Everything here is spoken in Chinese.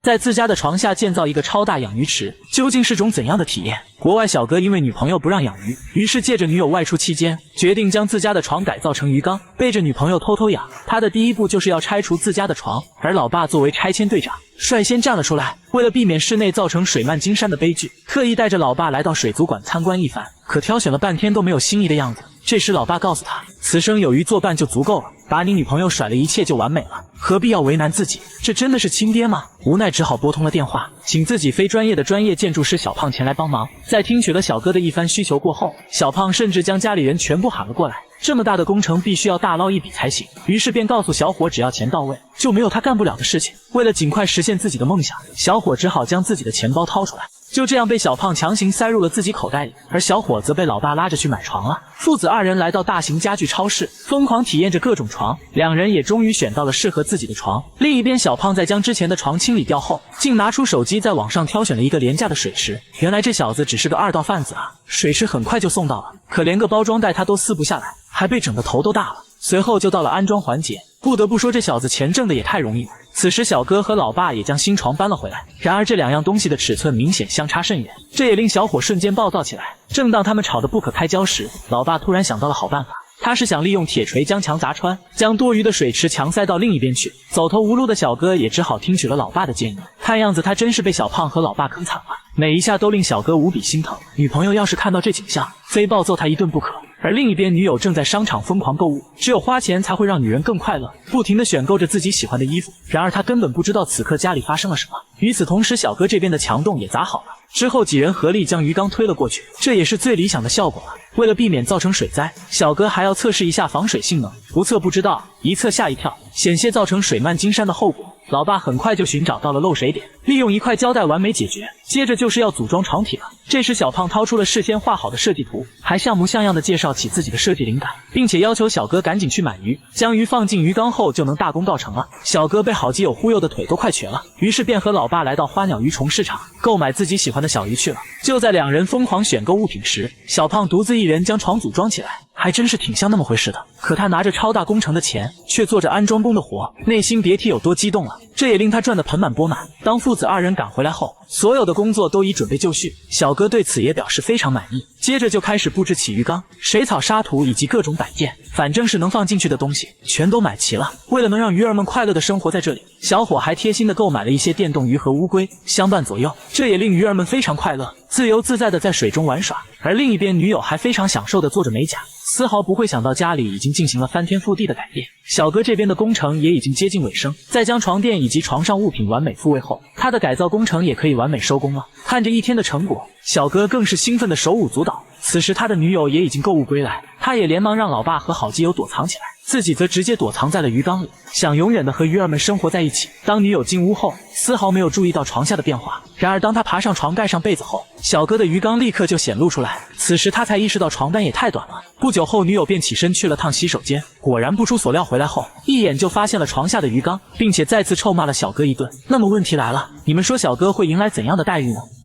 在自家的床下建造一个超大养鱼池，究竟是种怎样的体验？国外小哥因为女朋友不让养鱼，于是借着女友外出期间，决定将自家的床改造成鱼缸，背着女朋友偷偷养。他的第一步就是要拆除自家的床，而老爸作为拆迁队长，率先站了出来，为了避免室内造成水漫金山的悲剧，特意带着老爸来到水族馆参观一番。可挑选了半天都没有心仪的样子。这时老爸告诉他，此生有鱼作伴就足够了，把你女朋友甩了一切就完美了，何必要为难自己？这真的是亲爹吗？无奈只好拨通了电话，请自己非专业的专业建筑师小胖前来帮忙。在听取了小哥的一番需求过后，小胖甚至将家里人全部喊了过来，这么大的工程必须要大捞一笔才行，于是便告诉小伙，只要钱到位，就没有他干不了的事情。为了尽快实现自己的梦想，小伙只好将自己的钱包掏出来，就这样被小胖强行塞入了自己口袋里，而小伙则被老爸拉着去买床了。父子二人来到大型家具超市，疯狂体验着各种床，两人也终于选到了适合自己的床。另一边，小胖在将之前的床清理掉后，竟拿出手机在网上挑选了一个廉价的水池。原来这小子只是个二道贩子啊！水池很快就送到了，可连个包装袋他都撕不下来，还被整得头都大了。随后就到了安装环节，不得不说这小子钱挣的也太容易了。此时小哥和老爸也将新床搬了回来，然而这两样东西的尺寸明显相差甚远，这也令小伙瞬间暴躁起来。正当他们吵得不可开交时，老爸突然想到了好办法，他是想利用铁锤将墙砸穿，将多余的水池墙塞到另一边去。走投无路的小哥也只好听取了老爸的建议，看样子他真是被小胖和老爸坑惨了，每一下都令小哥无比心疼。女朋友要是看到这景象，非暴揍他一顿不可。而另一边，女友正在商场疯狂购物，只有花钱才会让女人更快乐，不停地选购着自己喜欢的衣服。然而她根本不知道此刻家里发生了什么。与此同时，小哥这边的墙洞也砸好了，之后几人合力将鱼缸推了过去，这也是最理想的效果了。为了避免造成水灾，小哥还要测试一下防水性能，不测不知道，一测吓一跳，险些造成水漫金山的后果。老爸很快就寻找到了漏水点，利用一块胶带完美解决，接着就是要组装床体了。这时小胖掏出了事先画好的设计图，还像模像样的介绍起自己的设计灵感，并且要求小哥赶紧去买鱼，将鱼放进鱼缸后就能大功告成了。小哥被好基友忽悠的腿都快瘸了，于是便和老爸来到花鸟鱼虫市场购买自己喜欢的小鱼去了。就在两人疯狂选购物品时，小胖独自一人将床组装起来，还真是挺像那么回事的。可他拿着超大工程的钱，却做着安装工的活，内心别提有多激动了。这也令他赚得盆满钵满。当父子二人赶回来后，所有的工作都已准备就绪，小哥对此也表示非常满意。接着就开始布置起鱼缸、水草、沙土以及各种摆件，反正是能放进去的东西全都买齐了。为了能让鱼儿们快乐的生活在这里，小伙还贴心的购买了一些电动鱼和乌龟相伴左右，这也令鱼儿们非常快乐，自由自在的在水中玩耍。而另一边，女友还非常享受的做着美甲，丝毫不会想到家里已经进行了翻天覆地的改变。小哥这边的工程也已经接近尾声，在将床垫以及床上物品完美复位后，他的改造工程也可以完美收工了。看着一天的成果，小哥更是兴奋的手舞足蹈。此时他的女友也已经购物归来，他也连忙让老爸和好基友躲藏起来，自己则直接躲藏在了鱼缸里，想永远的和鱼儿们生活在一起。当女友进屋后，丝毫没有注意到床下的变化，然而当他爬上床盖上被子后，小哥的鱼缸立刻就显露出来。此时他才意识到床单也太短了。不久后，女友便起身去了趟洗手间，果然不出所料，回来后一眼就发现了床下的鱼缸，并且再次臭骂了小哥一顿。那么问题来了，你们说小哥会迎来怎样的待遇呢？